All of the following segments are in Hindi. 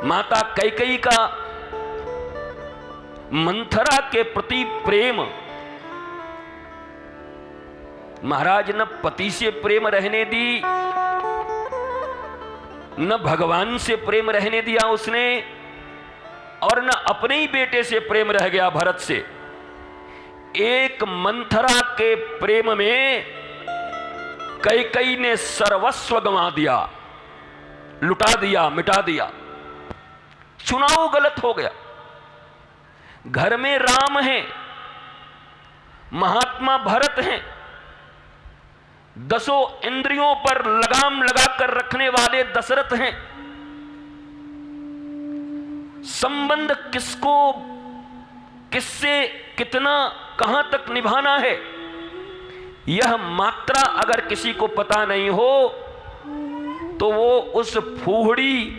माता कैकेयी का मंथरा के प्रति प्रेम, महाराज न पति से प्रेम रहने दी, न भगवान से प्रेम रहने दिया उसने, और न अपने ही बेटे से प्रेम रह गया भरत से। एक मंथरा के प्रेम में कैकेयी ने सर्वस्व गंवा दिया, लुटा दिया, मिटा दिया। चुनाव गलत हो गया। घर में राम हैं, महात्मा भरत हैं, 10 इंद्रियों पर लगाम लगाकर रखने वाले दशरथ हैं। संबंध किसको, किससे कितना, कहां तक निभाना है, यह मात्रा अगर किसी को पता नहीं हो तो वो उस फूहड़ी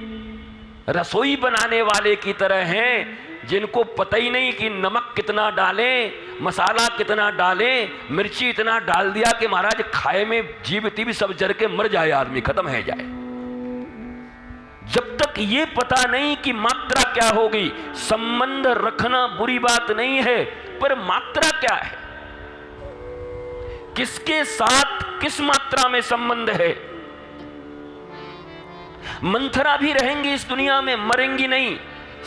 रसोई बनाने वाले की तरह हैं जिनको पता ही नहीं कि नमक कितना डालें, मसाला कितना डालें, मिर्ची इतना डाल दिया कि महाराज खाए में जीव भी सब जर के मर जाए, आदमी खत्म है जाए। जब तक ये पता नहीं कि मात्रा क्या होगी, संबंध रखना बुरी बात नहीं है, पर मात्रा क्या है, किसके साथ किस मात्रा में संबंध है। मंथरा भी रहेंगी इस दुनिया में, मरेंगी नहीं।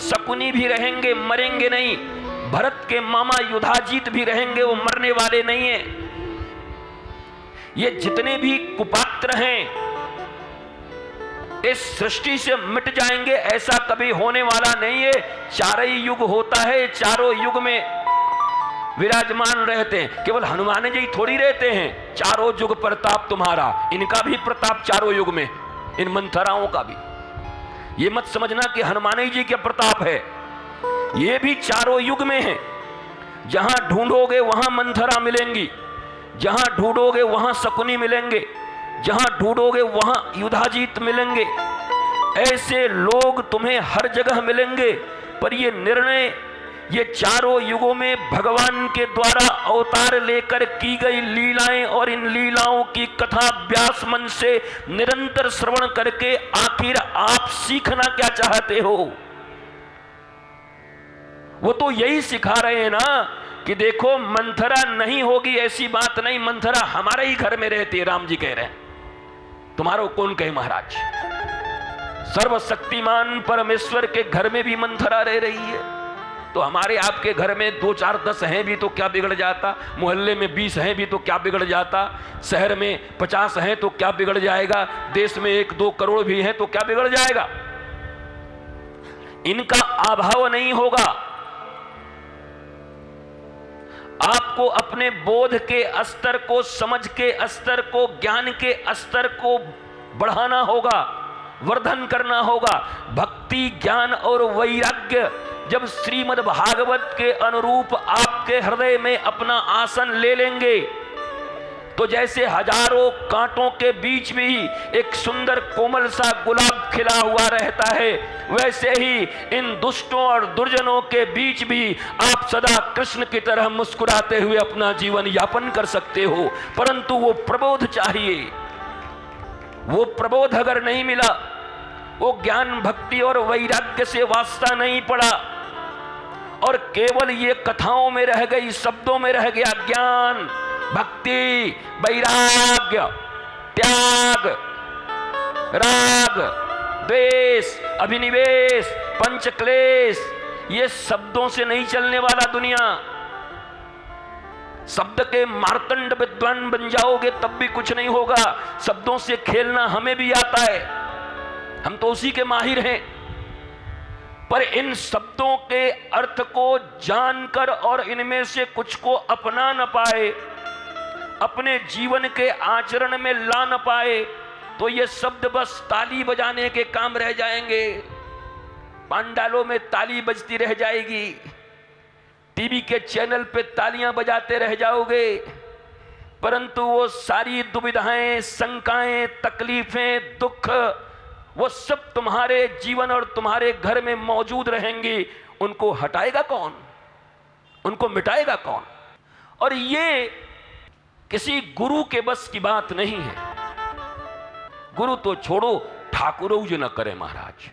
शकुनी भी रहेंगे, मरेंगे नहीं। भरत के मामा युधाजीत भी रहेंगे, वो मरने वाले नहीं है। ये जितने भी कुपात्र हैं इस सृष्टि से मिट जाएंगे, ऐसा कभी होने वाला नहीं है। चार ही युग होता है, चारों युग में विराजमान रहते हैं। केवल हनुमान जी थोड़ी रहते हैं चारों युग प्रताप तुम्हारा, इनका भी प्रताप चारों युग में, इन मंथराओं का भी। ये मत समझना कि हनुमान जी का प्रताप है, ये भी चारों युग में है। जहां ढूंढोगे वहां मंथरा मिलेंगी, जहां ढूंढोगे वहां शकुनी मिलेंगे, जहां ढूंढोगे वहां युधाजीत मिलेंगे। ऐसे लोग तुम्हें हर जगह मिलेंगे। पर ये निर्णय ये चारों युगों में भगवान के द्वारा अवतार लेकर की गई लीलाएं, और इन लीलाओं की कथा व्यास मन से निरंतर श्रवण करके आखिर आप सीखना क्या चाहते हो। वो तो यही सिखा रहे हैं ना कि देखो मंथरा नहीं होगी, ऐसी बात नहीं, मंथरा हमारे ही घर में रहती है। राम जी कह रहे हैं, तुम्हारो कौन कहे महाराज, सर्वशक्तिमान परमेश्वर के घर में भी मंथरा रह रही है। तो हमारे आपके घर में 2 4 10 हैं भी तो क्या बिगड़ जाता, मोहल्ले में 20 हैं भी तो क्या बिगड़ जाता, शहर में 50 हैं तो क्या बिगड़ जाएगा, देश में 1-2 करोड़ भी हैं तो क्या बिगड़ जाएगा। इनका अभाव नहीं होगा। आपको अपने बोध के स्तर को, समझ के स्तर को, ज्ञान के स्तर को बढ़ाना होगा, वर्धन करना होगा। भक्ति, ज्ञान और वैराग्य जब श्रीमद् भागवत के अनुरूप आपके हृदय में अपना आसन ले लेंगे तो जैसे हजारों कांटों के बीच भी एक सुंदर कोमल सा गुलाब खिला हुआ रहता है, वैसे ही इन दुष्टों और दुर्जनों के बीच भी आप सदा कृष्ण की तरह मुस्कुराते हुए अपना जीवन यापन कर सकते हो। परंतु वो प्रबोध चाहिए। वो प्रबोध अगर नहीं मिला, वो ज्ञान, भक्ति और वैराग्य से वास्ता नहीं पड़ा, और केवल ये कथाओं में रह गई, शब्दों में रह गया ज्ञान, भक्ति, वैराग्य, त्याग, राग, द्वेष, अभिनिवेश, पंचक्लेश, ये शब्दों से नहीं चलने वाला दुनिया। शब्द के मार्तंड विद्वान बन जाओगे तब भी कुछ नहीं होगा। शब्दों से खेलना हमें भी आता है, हम तो उसी के माहिर हैं। पर इन शब्दों के अर्थ को जानकर और इनमें से कुछ को अपना न पाए, अपने जीवन के आचरण में ला न पाए, तो ये शब्द बस ताली बजाने के काम रह जाएंगे। पांडालों में ताली बजती रह जाएगी, टीवी के चैनल पे तालियां बजाते रह जाओगे, परंतु वो सारी दुविधाएं, शंकाएं, तकलीफें, दुख, वो सब तुम्हारे जीवन और तुम्हारे घर में मौजूद रहेंगी। उनको हटाएगा कौन, उनको मिटाएगा कौन। और ये किसी गुरु के बस की बात नहीं है। गुरु तो छोड़ो, ठाकुर न करे महाराज।